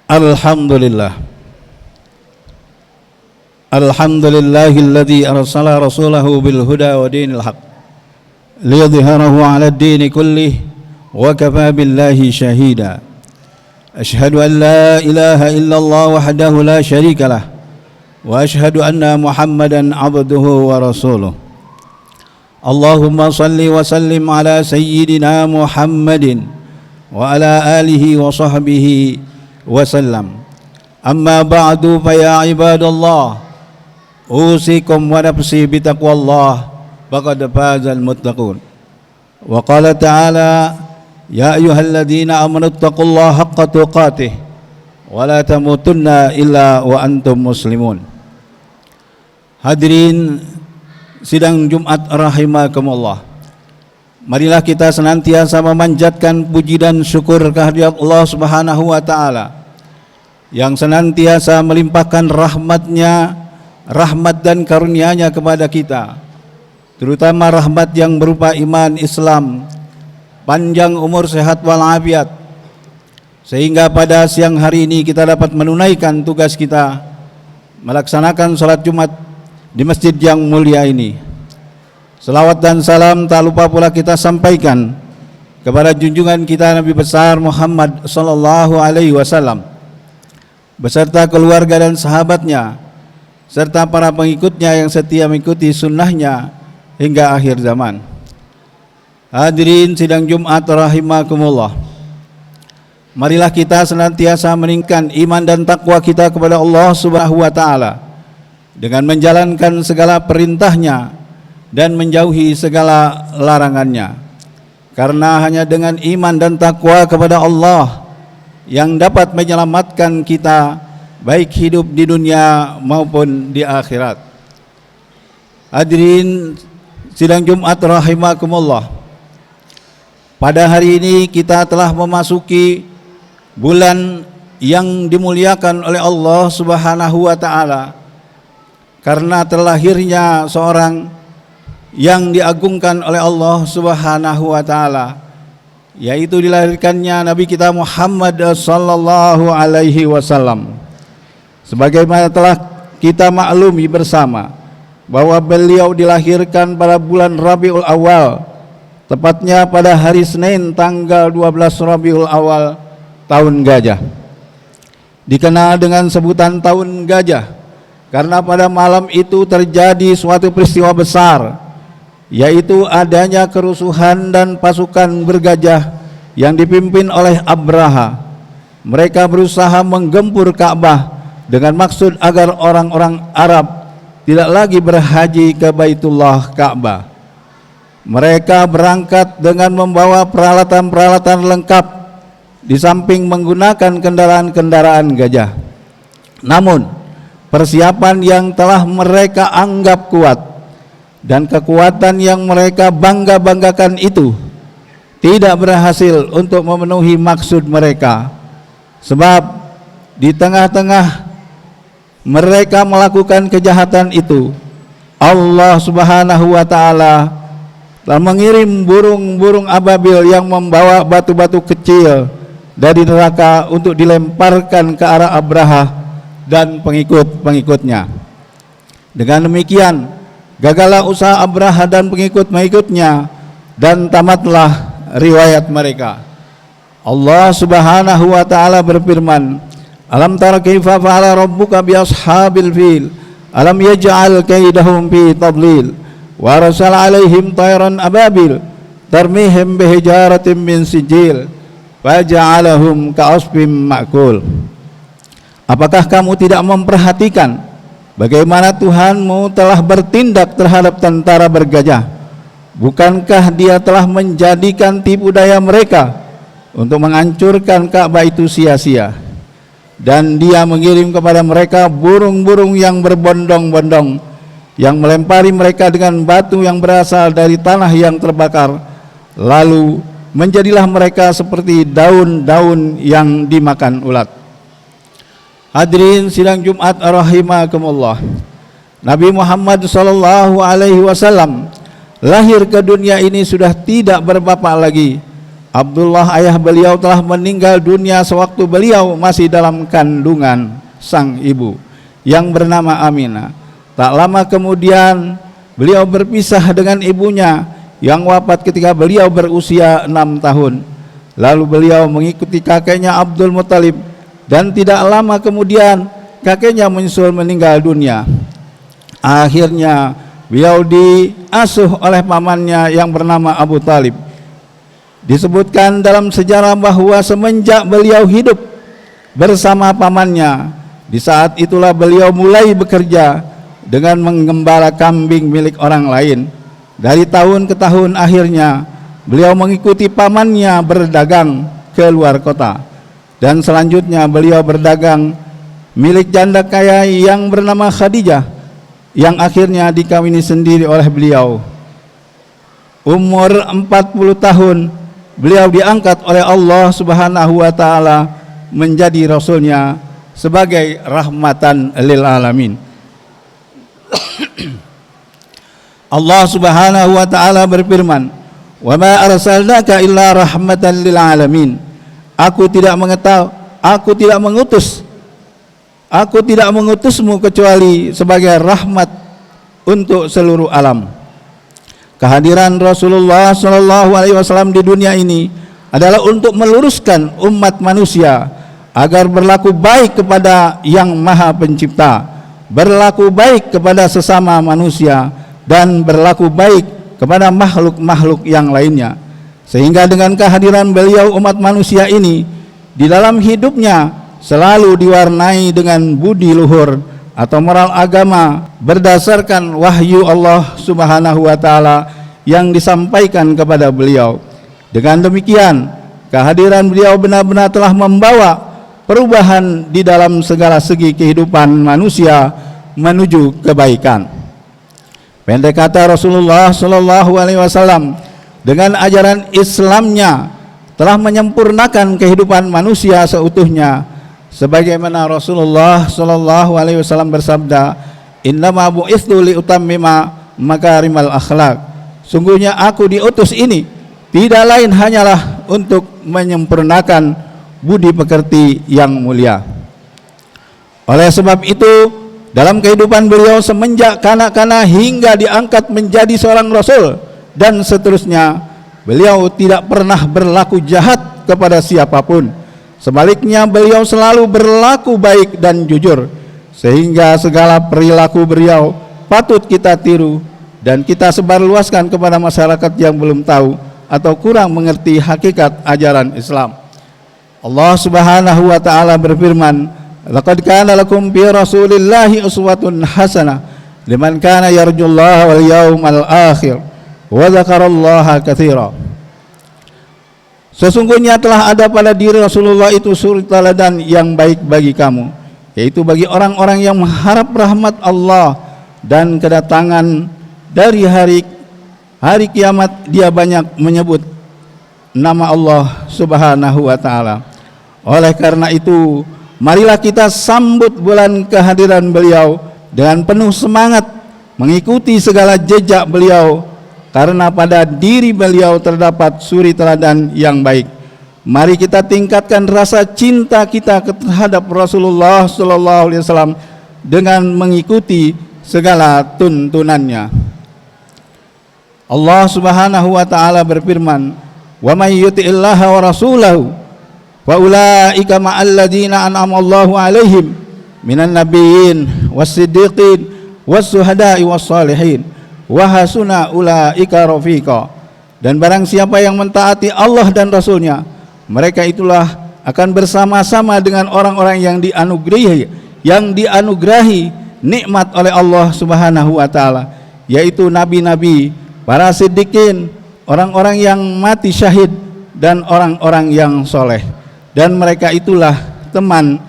Alhamdulillah. Alhamdulillahilladzi arsala rasulahu bil huda wa dinil haq liyudhhirahu 'ala ad-din kullih wa kafa billahi shahida. Ashhadu an la ilaha illallah wahdahu la syarika lah wa ashhadu anna Muhammadan 'abduhu wa rasuluh. Allahumma salli wa sallim ala sayyidina Muhammadin wa ala alihi wa sahbihi wa sallam. Amma ba'du fa ya ibadallah, usikum wa nafsi bitaqwallah, faqad fazal muttaqun. Wa qala ta'ala, ya ayyuhalladzina amanu taqullaha haqqa tuqatih wa la tamutunna illa wa antum muslimun. Hadirin sidang Jumat rahimakumullah, marilah kita senantiasa memanjatkan puji dan syukur kehadirat Allah Subhanahu wa taala yang senantiasa melimpahkan rahmat-Nya, rahmat dan karunia-Nya kepada kita, terutama rahmat yang berupa iman Islam, panjang umur, sehat walafiat, sehingga pada siang hari ini kita dapat menunaikan tugas kita melaksanakan salat Jumat di masjid yang mulia ini. Selawat dan salam tak lupa pula kita sampaikan kepada junjungan kita Nabi besar Muhammad sallallahu alaihi wasallam beserta keluarga dan sahabatnya serta para pengikutnya yang setia mengikuti sunnahnya hingga akhir zaman. Hadirin sidang Jumat rahimakumullah, marilah kita senantiasa meningkatkan iman dan takwa kita kepada Allah Subhanahu wa taala dengan menjalankan segala perintahnya dan menjauhi segala larangannya, karena hanya dengan iman dan takwa kepada Allah yang dapat menyelamatkan kita baik hidup di dunia maupun di akhirat. Hadirin sidang Jumat rahimakumullah, pada hari ini kita telah memasuki bulan yang dimuliakan oleh Allah Subhanahu wa taala karena terlahirnya seorang yang diagungkan oleh Allah Subhanahu wa taala, yaitu dilahirkannya Nabi kita Muhammad sallallahu alaihi wasallam. Sebagaimana telah kita maklumi bersama bahwa beliau dilahirkan pada bulan Rabiul Awal, tepatnya pada hari Senin tanggal 12 Rabiul Awal tahun gajah. Dikenal dengan sebutan tahun gajah karena pada malam itu terjadi suatu peristiwa besar, yaitu adanya kerusuhan dan pasukan bergajah yang dipimpin oleh Abraha. Mereka berusaha menggempur Ka'bah dengan maksud agar orang-orang Arab tidak lagi berhaji ke Baitullah Ka'bah. Mereka berangkat dengan membawa peralatan-peralatan lengkap, di samping menggunakan kendaraan-kendaraan gajah. Namun persiapan yang telah mereka anggap kuat dan kekuatan yang mereka bangga-banggakan itu tidak berhasil untuk memenuhi maksud mereka, sebab di tengah-tengah mereka melakukan kejahatan itu, Allah Subhanahu wa taala telah mengirim burung-burung ababil yang membawa batu-batu kecil dari neraka untuk dilemparkan ke arah Abraha dan pengikut-pengikutnya. Dengan demikian gagallah usaha Abraha dan pengikut-pengikutnya dan tamatlah riwayat mereka. Allah Subhanahu wa taala berfirman, alam tara kaifa fa'ala rabbuka bi ashabil fil alam yaj'al kaidahum fi tadlil wa arsala alaihim tayran ababil tarmihim bihijaratin min sijil faja'alahum ka'asfim ma'kul. Apakah kamu tidak memperhatikan bagaimana Tuhanmu telah bertindak terhadap tentara bergajah? Bukankah Dia telah menjadikan tipu daya mereka untuk menghancurkan Ka'bah itu sia-sia? Dan Dia mengirim kepada mereka burung-burung yang berbondong-bondong yang melempari mereka dengan batu yang berasal dari tanah yang terbakar, lalu menjadilah mereka seperti daun-daun yang dimakan ulat. Hadirin sidang Jumat rahimakumullah, Nabi Muhammad sallallahu alaihi wasallam lahir ke dunia ini sudah tidak berbapak lagi, Abdullah ayah beliau telah meninggal dunia sewaktu beliau masih dalam kandungan sang ibu yang bernama Aminah. Tak lama kemudian beliau berpisah dengan ibunya yang wafat ketika beliau berusia 6 tahun. Lalu beliau mengikuti kakeknya Abdul Muttalib, dan tidak lama kemudian kakeknya menyusul meninggal dunia. Akhirnya beliau diasuh oleh pamannya yang bernama Abu Talib. Disebutkan dalam sejarah bahwa semenjak beliau hidup bersama pamannya, di saat itulah beliau mulai bekerja dengan menggembala kambing milik orang lain. Dari tahun ke tahun akhirnya beliau mengikuti pamannya berdagang ke luar kota, dan selanjutnya beliau berdagang milik janda kaya yang bernama Khadijah, yang akhirnya dikawini sendiri oleh beliau. Umur 40 tahun beliau diangkat oleh Allah Subhanahu wa taala menjadi rasulnya sebagai rahmatan lil alamin. Allah Subhanahu wa taala berfirman, "Wa ma arsalnaka illa rahmatan lil alamin." Aku tidak mengutusmu kecuali sebagai rahmat untuk seluruh alam. Kehadiran Rasulullah Shallallahu Alaihi Wasallam di dunia ini adalah untuk meluruskan umat manusia agar berlaku baik kepada Yang Maha Pencipta, berlaku baik kepada sesama manusia, dan berlaku baik kepada makhluk-makhluk yang lainnya. Sehingga dengan kehadiran beliau, umat manusia ini di dalam hidupnya selalu diwarnai dengan budi luhur atau moral agama berdasarkan wahyu Allah Subhanahu wa taala yang disampaikan kepada beliau. Dengan demikian, kehadiran beliau benar-benar telah membawa perubahan di dalam segala segi kehidupan manusia menuju kebaikan. Pendek kata, Rasulullah Shallallahu Alaihi Wasallam dengan ajaran Islamnya telah menyempurnakan kehidupan manusia seutuhnya, sebagaimana Rasulullah Shallallahu Alaihi Wasallam bersabda, "Innama bu'itsu liutammima makarimal akhlak." Sungguhnya aku diutus ini tidak lain hanyalah untuk menyempurnakan budi pekerti yang mulia. Oleh sebab itu, dalam kehidupan beliau semenjak kanak-kanak hingga diangkat menjadi seorang rasul dan seterusnya, beliau tidak pernah berlaku jahat kepada siapapun. Sebaliknya, beliau selalu berlaku baik dan jujur, sehingga segala perilaku beliau patut kita tiru dan kita sebarluaskan kepada masyarakat yang belum tahu atau kurang mengerti hakikat ajaran Islam. Allah Subhanahu wa taala berfirman, "Laqad kana lakum fi Rasulillahi uswatun hasanah liman kana yarjullaha wal yawmal akhir wa dzakarallaha katsira." Sesungguhnya telah ada pada diri Rasulullah itu suri teladan yang baik bagi kamu, yaitu bagi orang-orang yang mengharap rahmat Allah dan kedatangan dari hari kiamat. Dia banyak menyebut nama Allah Subhanahu wa taala. Oleh karena itu, marilah kita sambut bulan kehadiran beliau dengan penuh semangat, mengikuti segala jejak beliau, karena pada diri beliau terdapat suri teladan yang baik. Mari kita tingkatkan rasa cinta kita terhadap Rasulullah Sallallahu Alaihi Wasallam dengan mengikuti segala tuntunannya. Allah Subhanahu wa taala berfirman, "Wa may yuti'illaha wa rasulahu wa ulaika ma'al ladzina an'ama Allahu 'alaihim minan nabiyyin was-siddiqin was-syuhada'i was-shalihin wa hasuna ulaika rafiqa." Dan barang siapa yang mentaati Allah dan Rasulnya, mereka itulah akan bersama-sama dengan orang-orang yang dianugerahi nikmat oleh Allah Subhanahu wa taala, yaitu nabi-nabi, para siddiqin, orang-orang yang mati syahid, dan orang-orang yang soleh. Dan mereka itulah teman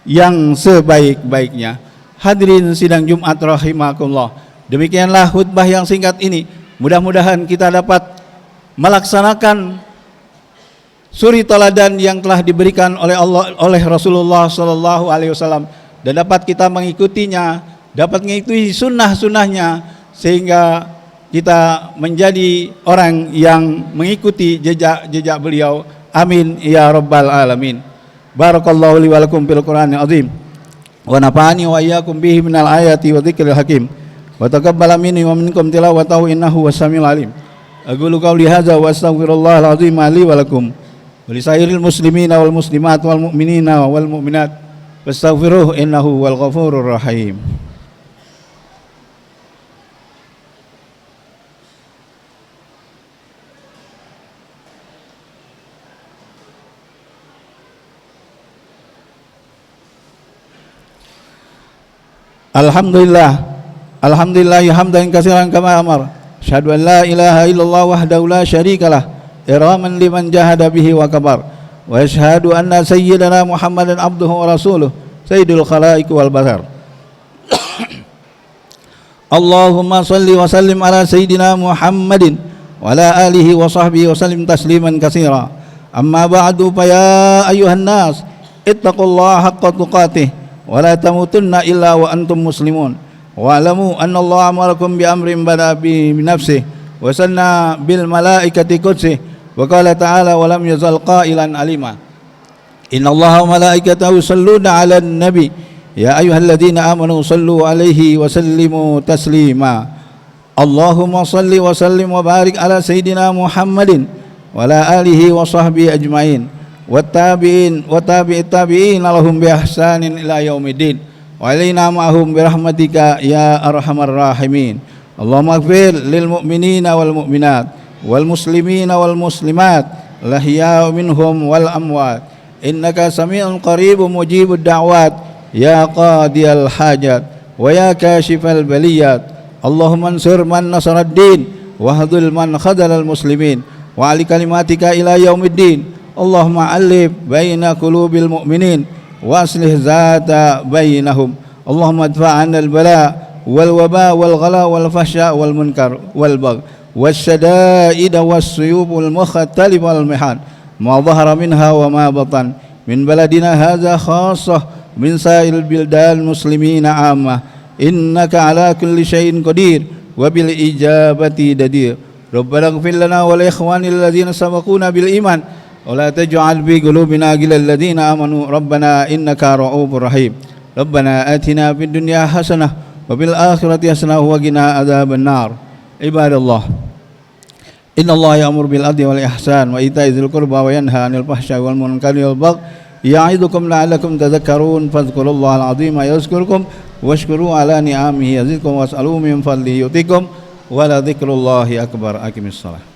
yang sebaik-baiknya. Hadirin sidang Jumat rahimakumullah, demikianlah khutbah yang singkat ini. Mudah-mudahan kita dapat melaksanakan suri teladan yang telah diberikan oleh Rasulullah Sallallahu Alaihi Wasallam, dan dapat kita mengikutinya, dapat mengikuti sunnah-sunnahnya, sehingga kita menjadi orang yang mengikuti jejak beliau. Amin ya rabbal alamin. Barakallahu li wa lakum fil Qur'anil azim wa nafa'ani wa iyyakum bihi minal ayati wa dzikril hakim wa taqabbala minni wa minkum tilawatahu innahu was-samiul alim. Aqulu qawli hadza wa astaghfirullahal azim li wa lakum wa lisairil muslimina wal muslimat wal mu'minina wal mu'minat fastaghfiruhu innahu wal ghafurur rahim. Alhamdulillah hamdan katsiran kama amar. Asyhadu an la ilaha illallah wahdahu la syarikalah iraman liman jahada bihi wa kabar. Wa asyhadu anna sayyidana Muhammadan abduhu wa rasuluh sayyidul khalaiq wal basar. Allahumma salli wa sallim ala sayyidina Muhammadin wa ala alihi wa sahbihi wa sallim tasliman katsira. Amma ba'du fa ya ayyuhan nas ittaqullaha haqqa tuqatih wa la tamutunna illa wa antum muslimun wa alamu anna Allah amarakum bi amrin bada bi nafsihi wa sanna bil malaikati qudsi wa qala ta'ala wa lam yazal qailan alima inna Allah wa malaikatahu yusalluna 'alan nabi ya ayyuhalladzina amanu sallu 'alaihi wa sallimu taslima. Allahumma salli wa sallim wa barik ala sayyidina Muhammadin wa ala alihi wa sahbihi ajmain wattabi'in wa tabi'it tabi'in lahum bi ihsanin ila yaumiddin wa alaina ma'hum bi rahmatika ya arhamar rahimin. Allahumma ighfir lil mu'minina wal mu'minat wal muslimina wal muslimat lahya minhum wal amwat innaka sami'un qaribun mujibud da'wat ya qadiyal hajat wa ya kashifal baliyat. Allahumma ansur man nasaraddin wa hadhil man khadalal muslimin wa ali kalimatika ila yaumiddin. Allahumma alif baina qulubil mu'minin wa aslih zata bainahum. Allahumma adfa' 'anil bala wal waba wal ghala wal fahsya wal munkar wal bagh wasyada'id wasyuyub wal mukhatalif wal mihan ma dhahara minha wa ma batan min baladina hadza khassah min sa'il bildan muslimina 'ammah innaka 'ala kulli syai'in qadir wa bil ijabati dadir. Rabbana ighfir lana wa li ikhwanil ladzina sabaquna bil iman ولا تجعل في قلوبنا غلا الذين آمنوا ربنا إنك رؤوف رحيم. ربنا آتنا في الدنيا حسنة وفي الآخرة حسنة وقنا عذاب النار. عباد الله إن الله يأمر بالعدل والإحسان وإيتاء ذي القربى وينهى عن الفحشاء والمنكر والبغي يعظكم لعلكم تذكرون فاذكروا الله العظيم يذكركم واشكروا على نعمه يزدكم واسألوه من فضله يؤتكم ولذكر الله أكبر. أقم الصلاة.